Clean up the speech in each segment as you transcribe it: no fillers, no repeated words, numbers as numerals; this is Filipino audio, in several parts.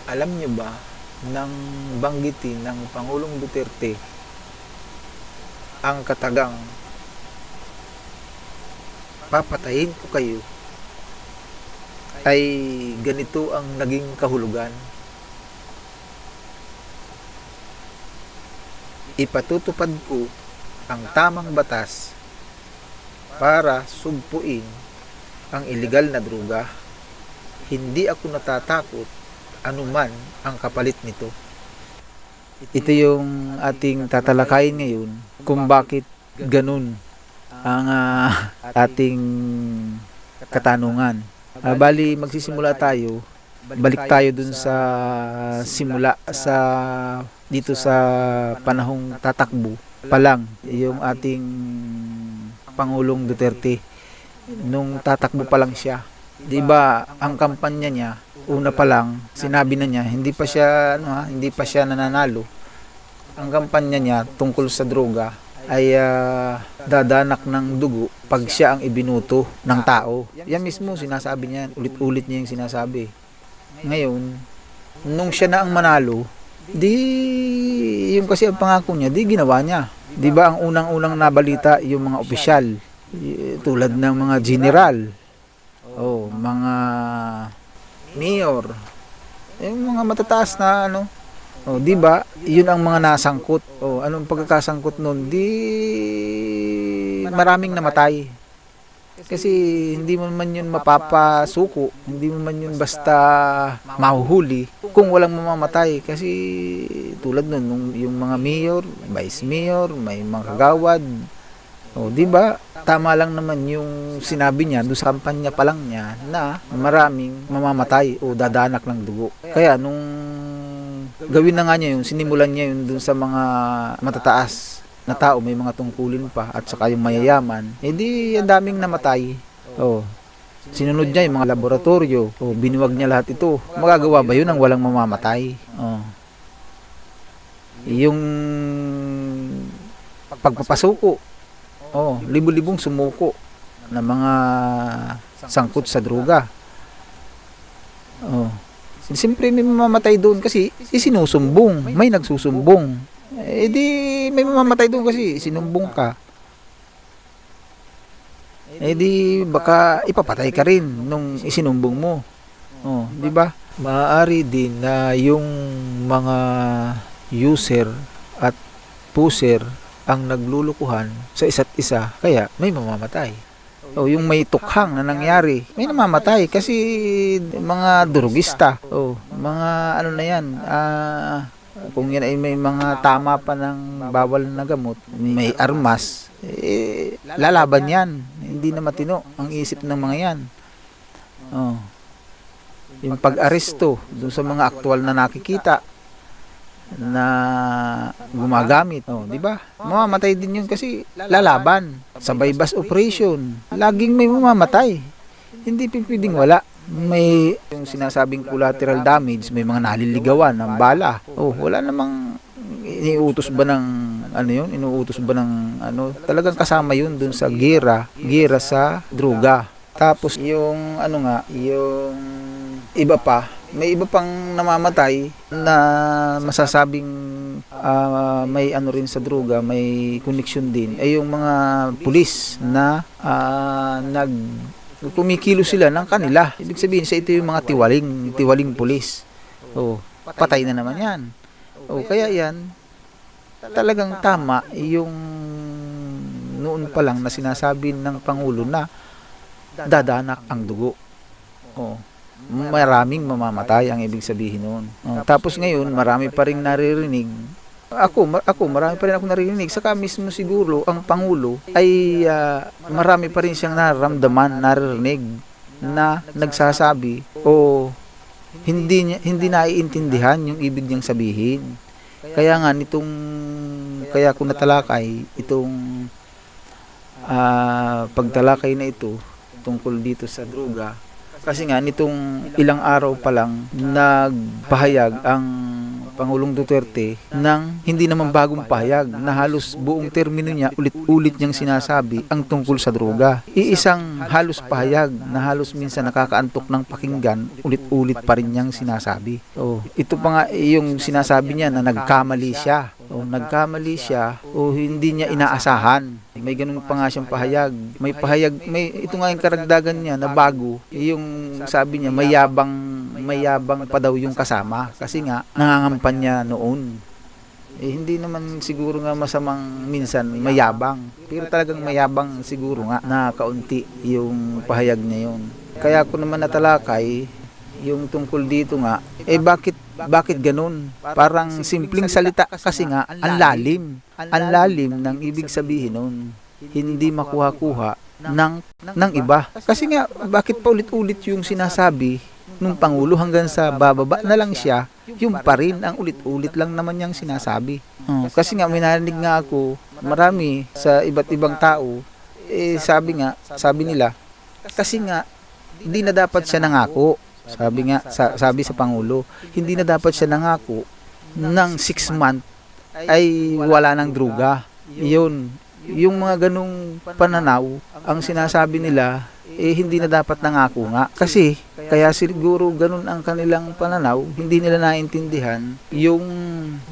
Alam niyo ba nang banggitin ng Pangulong Duterte ang katagang papatayin ko kayo, ay ganito ang naging kahulugan? Ipatutupad ko ang tamang batas para sugpuin ang ilegal na droga. Hindi ako natatakot anuman ang kapalit nito. Ito yung ating tatalakayin ngayon kung bakit ganun ang ating katanungan. Bali, magsisimula tayo. Balik tayo dun sa simula dito sa panahong tatakbo pa lang yung ating Pangulong Duterte. Nung tatakbo pa lang siya, 'di ba, ang kampanya niya, una pa lang sinabi na niya hindi pa siya nananalo. Ang kampanya niya tungkol sa droga ay dadanak ng dugo pag siya ang ibinuto ng tao. Yan mismo sinasabi niya, ulit-ulit niya yung sinasabi. Ngayon, nung siya na ang manalo, yung kasi ang pangako niya, ginawa niya. 'Di ba, ang unang-unang nabalita yung mga opisyal, tulad ng mga general, mga mayor, yung mga matataas na 'di ba? 'Yun ang mga nasangkut. Anong pagkakasangkut noon? Maraming namatay. Kasi hindi mo man 'yun mapapasuko, hindi mo man 'yun basta mahuhuli kung walang mamamatay. Kasi tulad noon, yung mga mayor, vice mayor, may mga kagawad. 'Di ba? Tama lang naman yung sinabi niya doon sa kampanya pa lang niya na maraming mamamatay o dadanak ng dugo. Kaya nung gawin na nga niya yun, sinimulan niya yun dun sa mga matataas na tao, may mga tungkulin pa, at saka yung mayayaman, ang daming namatay. Sinunod niya yung mga laboratorio, binuwag niya lahat ito. Magagawa ba yun ang walang mamamatay? Yung pagpapasuko, libo-libong sumuko na mga sangkot sa droga. Siyempre may mamamatay doon kasi sinusumbong, may nagsusumbong. May mamamatay doon kasi sinumbong ka. Baka ipapatay ka rin nung isinumbong mo. 'Di ba? Maaari din na yung mga user at puser ang naglulukuhan sa isa't isa, kaya may mamamatay. Yung may tukhang na nangyari, may namamatay kasi mga drugista, mga na yan, kung yan ay may mga tama pa ng bawal na gamot, may armas, lalaban yan. Hindi na matino ang isip ng mga yan. Yung pag-aresto dun sa mga aktual na nakikita na gumagamit, 'di ba? Mamamatay din 'yun kasi lalaban sa bypass operation. Laging may mamamatay. Hindi pwedeng wala. May yung sinasabing collateral damage, may mga naliligawan ng bala. Wala namang iniuutos ba ng inuutos ba ng talagang kasama 'yun dun sa gera sa droga. Tapos yung yung iba pa, may iba pang namamatay na masasabing may rin sa droga, may connection din, ay yung mga pulis na kumikilo sila ng kanila. Ibig sabihin sa ito yung mga tiwaling pulis. Patay na naman yan. Kaya yan, talagang tama yung noon pa lang na sinasabi ng Pangulo na dadanak ang dugo. Maraming mamamatay ang ibig sabihin noon. Tapos ngayon, marami pa ring naririnig. Marami pa rin ako naririnig. Saka mismo siguro ang Pangulo ay marami pa rin siyang naririnig na nagsasabi hindi naiintindihan yung ibig niyang sabihin. Kaya kung natalakay itong pagtalakay na ito tungkol dito sa droga, kasi nga nitong ilang araw pa lang nagpahayag ang Pangulong Duterte ng hindi naman bagong pahayag na halos buong termino niya ulit-ulit niyang sinasabi ang tungkol sa droga. Iisang halos pahayag na halos minsan nakakaantok ng pakinggan, ulit-ulit pa rin niyang sinasabi. Ito pa nga yung sinasabi niya na nagkamali siya. Nagkamali siya o hindi niya inaasahan. May ganun pa nga siyang pahayag. Ito nga yung karagdagan niya na bago. Yung sabi niya, mayabang pa daw yung kasama. Kasi nga, nangangampan niya noon. Hindi naman siguro nga masamang minsan mayabang. Pero talagang mayabang siguro nga na kaunti yung pahayag niya yun. Kaya ko naman natalakay yung tungkol dito nga, bakit ganun? Parang simpleng salita kasi nga, ang lalim ng ibig sabihin nun. Hindi makuha-kuha ng iba. Kasi nga, bakit pa ulit-ulit yung sinasabi nung Pangulo hanggang sa bababa na lang siya, yung pa rin, ang ulit-ulit lang naman niyang sinasabi. Kasi nga, may narinig nga ako, marami sa iba't ibang tao, sabi nila, kasi nga, hindi na dapat siya nangako. Sabi sa Pangulo, hindi na dapat siya nangako ng 6 month ay wala ng droga. Yung mga ganung pananaw, ang sinasabi nila, hindi na dapat nangako nga. Kasi, kaya siguro ganun ang kanilang pananaw, hindi nila naintindihan yung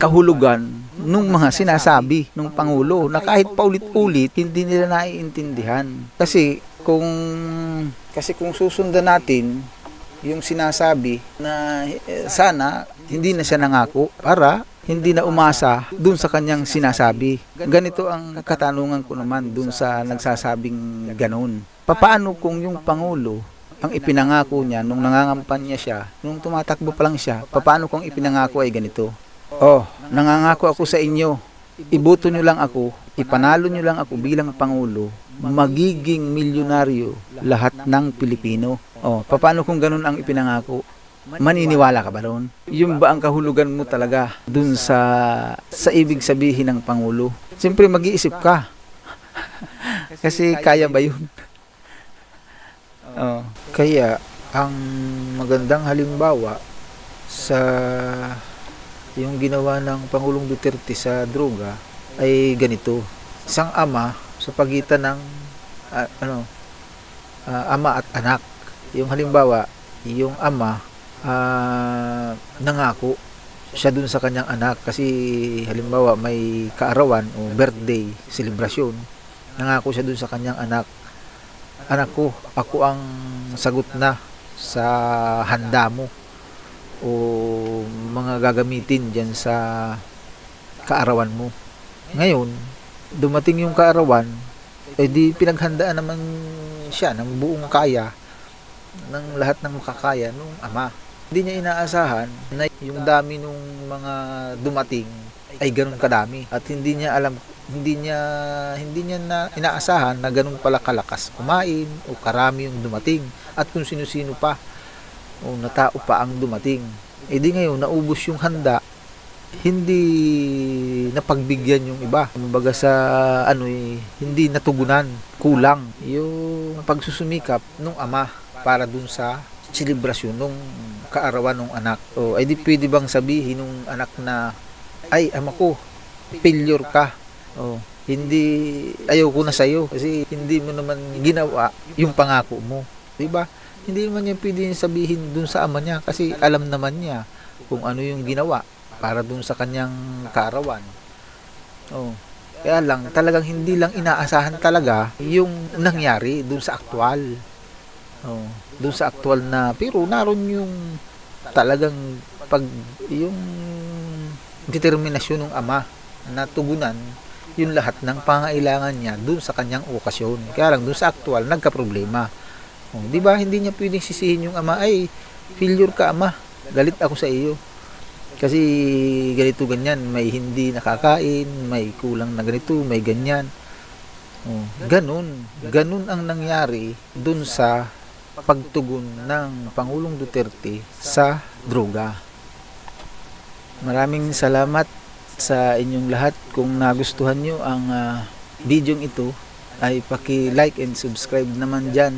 kahulugan nung mga sinasabi ng Pangulo na kahit paulit-ulit, hindi nila naiintindihan. Kasi kung susundan natin, yung sinasabi na sana hindi na siya nangako para hindi na umasa dun sa kanyang sinasabi. Ganito ang katanungan ko naman dun sa nagsasabing ganun. Paano kung yung Pangulo ang ipinangako niya nung nangangampanya siya, nung tumatakbo pa lang siya, paano kung ipinangako ay ganito? Nangangako ako sa inyo, iboto nyo lang ako, ipanalo nyo lang ako bilang Pangulo, magiging milyonaryo lahat ng Pilipino. Paano kung ganun ang ipinangako? Maniniwala ka ba doon? Yung ba ang kahulugan mo talaga dun sa ibig sabihin ng Pangulo? Siyempre mag-iisip ka. Kasi kaya ba yun? Kaya ang magandang halimbawa sa yung ginawa ng Pangulong Duterte sa droga ay ganito. Isang ama sa pagitan ng ama at anak. Yung halimbawa, yung ama nangako siya dun sa kanyang anak kasi halimbawa may kaarawan o birthday celebration, nangako siya dun sa kanyang anak ko, ako ang sagot na sa handa mo o mga gagamitin dyan sa kaarawan mo. Ngayon dumating yung kaarawan, di pinaghandaan naman siya ng buong kaya, ng lahat ng makakaya nung ama. Hindi niya inaasahan na yung dami nung mga dumating ay ganun kadami at hindi niya na inaasahan na ganun pala kalakas kumain o karami yung dumating at kung sino-sino pa o na tao pa ang dumating. Di ngayon naubos yung handa, hindi napagbigyan yung iba. Kumbaga sa hindi natugunan, kulang yung pagsusumikap nung ama para dun sa selebrasyon nung kaarawan ng anak. Di pwede bang sabihin nung anak na, ay ama ko, failure ka. Hindi, ayaw ko na sa'yo kasi hindi mo naman ginawa yung pangako mo. Diba? Hindi naman niya pwede sabihin dun sa ama niya kasi alam naman niya kung ano yung ginawa para dun sa kanyang kaarawan. Kaya lang, talagang hindi lang inaasahan talaga yung nangyari dun sa aktual. Dun sa aktual na, pero naroon yung talagang yung determinasyon ng ama na tugunan yung lahat ng pangailangan niya dun sa kanyang okasyon. Kaya lang, dun sa aktual, nagka-problema. Di ba, hindi niya pwedeng sisihin yung ama, ay, failure ka ama, galit ako sa iyo. Kasi ganito ganyan, may hindi nakakain, may kulang na ganito, may ganyan. Ganun ang nangyari dun sa pagtugon ng Pangulong Duterte sa droga. Maraming salamat sa inyong lahat. Kung nagustuhan nyo ang videong ito, ay paki-like and subscribe naman dyan